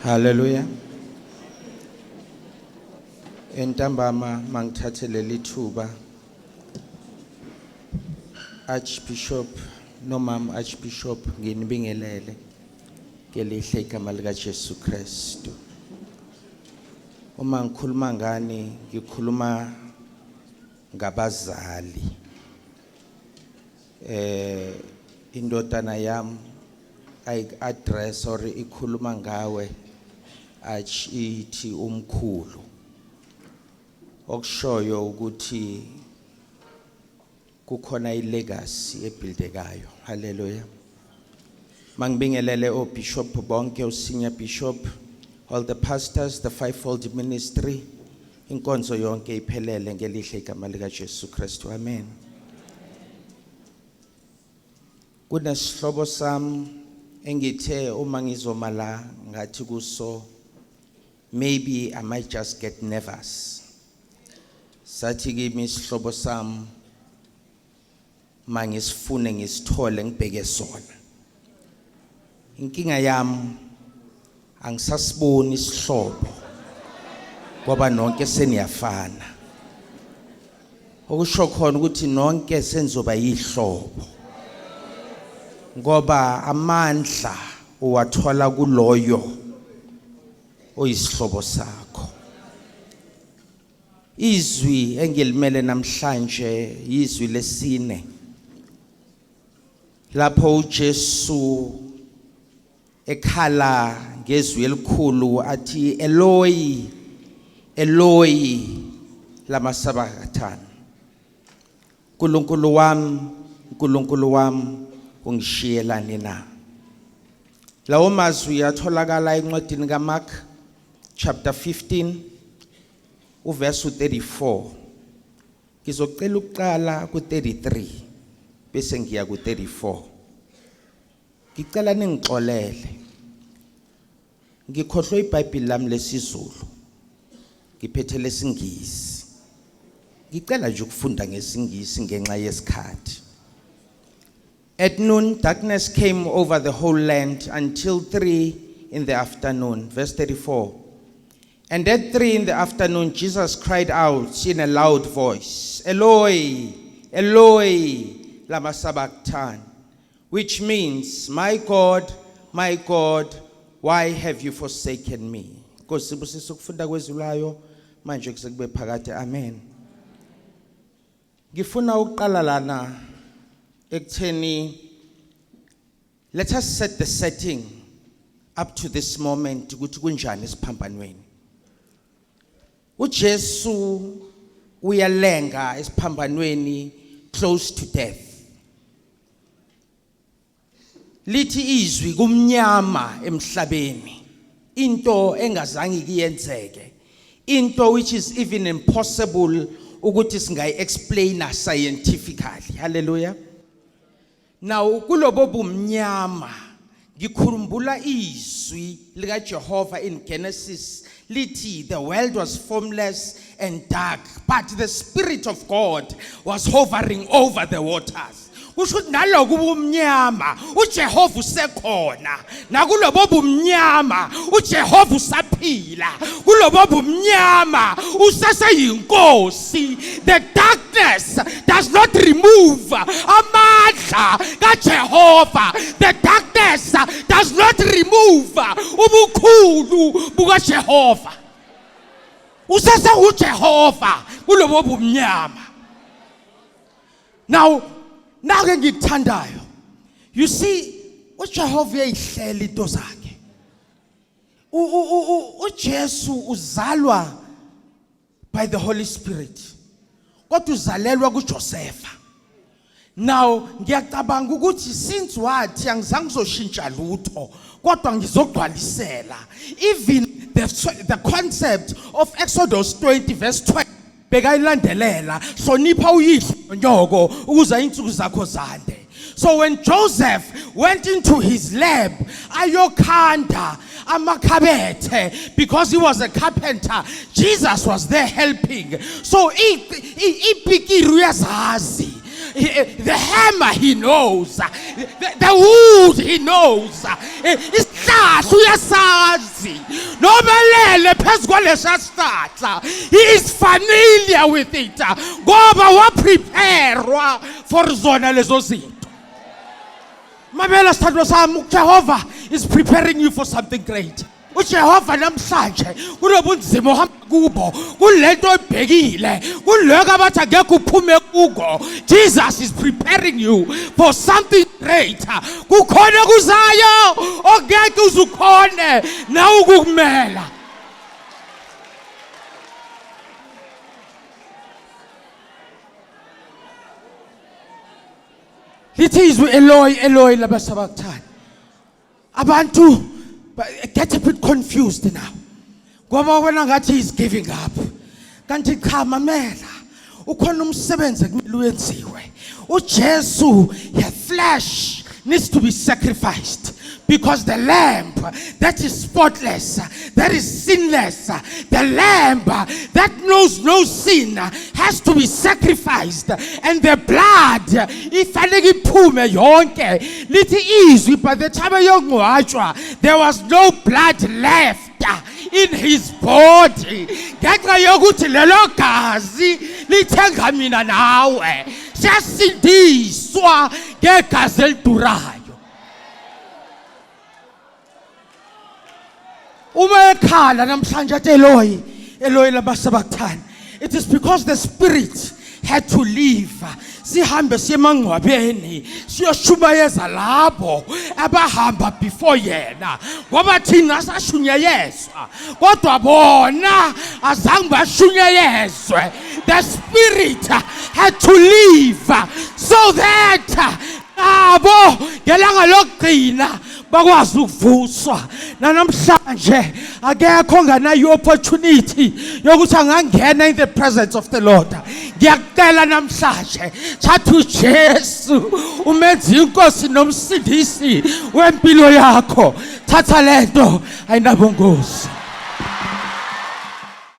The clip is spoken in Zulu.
Hallelujah. Entambama mangithathe leli thuba Archbishop nomam Archbishop nginibingelele ngelihle igama lika Jesu Kristu. Uma ngikhuluma ngani ngikhuluma ngabazali. Indodana yami ay address or ikhuluma ngawe achithi umkhulu. Okushoyo ukuthi kukhona ilegacy ebuildekayo. Hallelujah. Mangibingelele obishop bonke, senior bishop, all the pastors, the fivefold ministry, inkonzo yonke iphelele ngelihle igama lika Jesu Kristu. Amen. Kunesihlobo sami engithe uma ngizoma la ngathi kuso maybe I might just get nervous. Sathi kimi isihlobo sami mangisifune ngisithole ngibheke sona. Inkinga yami angisasiboni isihlobo ngoba nonke seniyafana. Okusho khona ukuthi nonke senzoba yihlobo ngoba amandla uwathola kuloyo oyisihlobo sakho. Izwi engilimele namhlanje izwi lesine lapho uJesu ekhala ngezwi elikhulu athi Eloi Eloi lama sabachthani, Nkulunkulu wami ungishiyelani na. Lawo mazwi atholakala encwadini kaMark chapter 15 uverse 34. Ngizocela ukuqala ku33 bese ngiya ku34. Ngicela ningixolele. Ngikhohlwe iBhayibheli lami lesizulu. Ngiphethe lesingisi. Ngicela nje ukufunda ngesingisi ngenxa yesikhathi. At noon, darkness came over the whole land until 3 in the afternoon. Verse 34. And at 3 in the afternoon, Jesus cried out in a loud voice, Eloi, Eloi, lama sabachthani, which means, my God, why have you forsaken me? Because sibusisa ukufunda kwezulayo manje kusekube phakade. Amen. Ngifuna uqala lana ekutheni, let us set the setting up to this moment ukuthi kunjani esiphambanweni. uJesu uyalenga esiphambanweni close to death. Lithi izwi kumnyama emhlabeni, into engazange kuyenzeke, into which is even impossible ukuthi singayi explain scientifically. Hallelujah. Now kulobo bumnyama ngikhumbula izwi lika Jehova in Genesis lithi the world was formless and dark, but the Spirit of God was hovering over the waters. Ushuthi naloku bumnyama uJehova usekhona, nakulobo bumnyama uJehova usaphila, kulobo bumnyama usaseyinkosi. The darkness does not remove amandla kaJehova. The darkness does not remove ubukhulu bukaJehova. Usase uJehova kulobo bumnyama. Now ngikuthandayo, you see uJehova uyayihlela into zakhe. uJesu uzalwa by the Holy Spirit, kodwa uzalelwa kuJosepha. Now ngiyacabanga ukuthi since wathi angizange ngizoshintsha lutho kodwa ngizogcwalisela, even the concept of Exodus 20 verse 12 bekayilandelela, hlonipha uyihlo nyoko ukuze insuku zakho zande. So when Joseph went into his lab ayokhanda amakhabethe, because he was a carpenter, Jesus was there helping. So ipikiru uyazazi, the hammer he knows, the wood he knows, isihlahla uyasazi. nobalele phezu kwalesa sihlahla. He is familiar with it ngoba wapreparwa for zona lezo zinto. Mabela sithandwa sami, uJehova is preparing you for something great. uJehova namhlanje kunobunzima ohamba kubo, kulento ebhekile, kuloko abathi angeke uphume kuko. Jesus is preparing you for something great. Kukhona kuzayo ongeke uzukhone na ukukumela. Lithi izwi Eloi Eloi labasabakuthanda. Abantu get a bit confused now. Ngoba wena ngathi he's giving up. Kanti cha mamela. Ukhona umsebenzi ekumele uyenziwe. uJesu, your flesh needs to be sacrificed. Because the lamb that is spotless, that is sinless, the lamb that knows no sin has to be sacrificed. And the blood, ifanele iphume yonke. Lithi izwi, by the time yongcwatshwa, there was no blood left in his body. Ngenxa yokuthi lelo gazi lithenga mina nawe. Siyasindiswa ngegazi elidurayo. Uma ekhala namhlanje athi Eloi Eloi labasabakuthanda, it is because the spirit had to leave. Sihambe siyemangcwabeni siyoshumayeza labo abahamba before yena, ngoba thina sashunyayezwa kodwa bona azange bashunyayezwe. The spirit had to leave so that abo ngelanga lokugcina bakwazi ukuvuswa. Namhlanje akekho nganayo opportunity yokuthi angangena in the presence of the Lord. Ngiyacela namhlanje thatha uJesu umenze inkosi nomsindisi wempilo yakho. Thatha lento ayinabongozi.